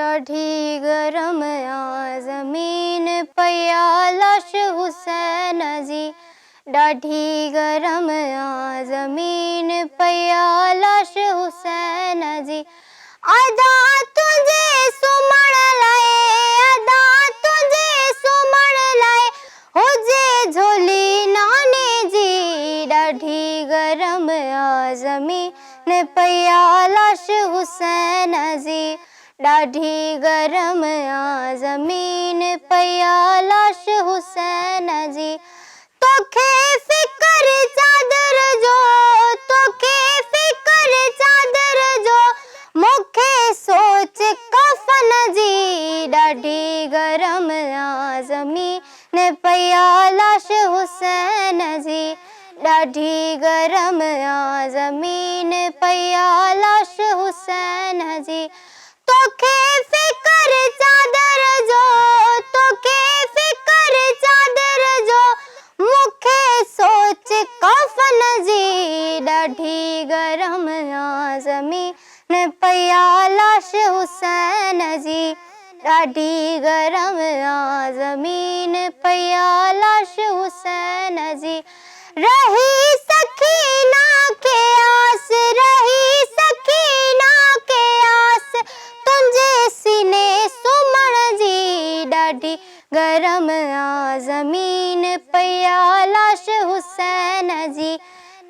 ॾाढी गरम आ ज़मीन पया लाश हुसैन जी, ॾाढी गरम आ ज़मीन पया लाश हुसैन जी। अदा तुझे सुमण लाए, अदा तुझे सुमण लाए हुजे झोली नाने जी, ॾाढी गरम आ ज़मीन पया लाश हुसैन जी, ॾाढी गरम आ ज़मीन पया लाश हुसैन जी। तोखे फिकर चादर जो, तोखे फिकर चादर जो, मूंखे सोच कफन जी, ॾाढी गरम आ ज़मीन पया लाश हुसैन जी, ॾाढी गरम आ ज़मीन पया लाश हुसैन जी। तोखे फिकर चादर जो, तोखे फिकर चादर जो, मूंखे सोच कफन जी, ॾाढी गरम आ ज़मीन पया लाश हुसैन जी, ॾाढी गरम आ ज़मीन पया लाश हुसैन जी। रही सकीना के आस, रही सकीना के आस, तुंहिंजे सीने सुमण जी, ॾाढी गरम आ ज़मीन पया लाश हुसैन जी,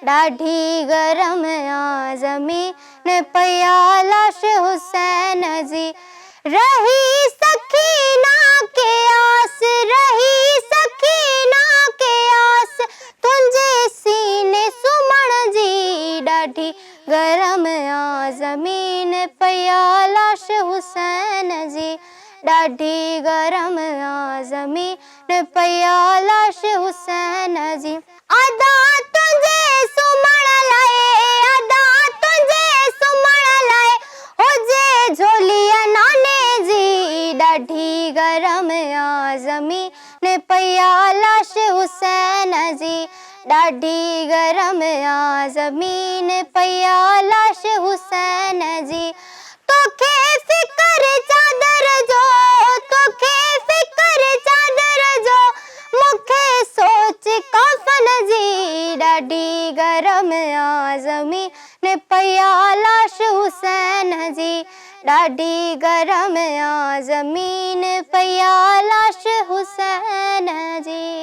ॾाढी गरम आ ज़मीन पया लाश हुसैन जी। रही सकीना के आस, रही सकीना के आस, तुंहिंजे सीने सुमण जी, ॾाढी गरम आ ज़मीन पया लाश हुसैन जी, ॾाढी गरम आ ज़मीन पया लाश हुसैन जी। अदा तुझे सुमण लाए, अदा तुझे सुमण लाए हुजे झोली नाने जी, ॾाढी गरम आ ज़मीन पया लाश हुसैन जी, ॾाढी गरम आ ज़मीन पया लाश हुसैन जी। तोखे फिकर चादर जो, तोखे फिकर चादर जो, मूंखे सोच कफन जी, ॾाढी गरम आ ज़मीन पया लाश हुसैन जी, ॾाढी गरम आ ज़मीन पया लाश हुसैन जी।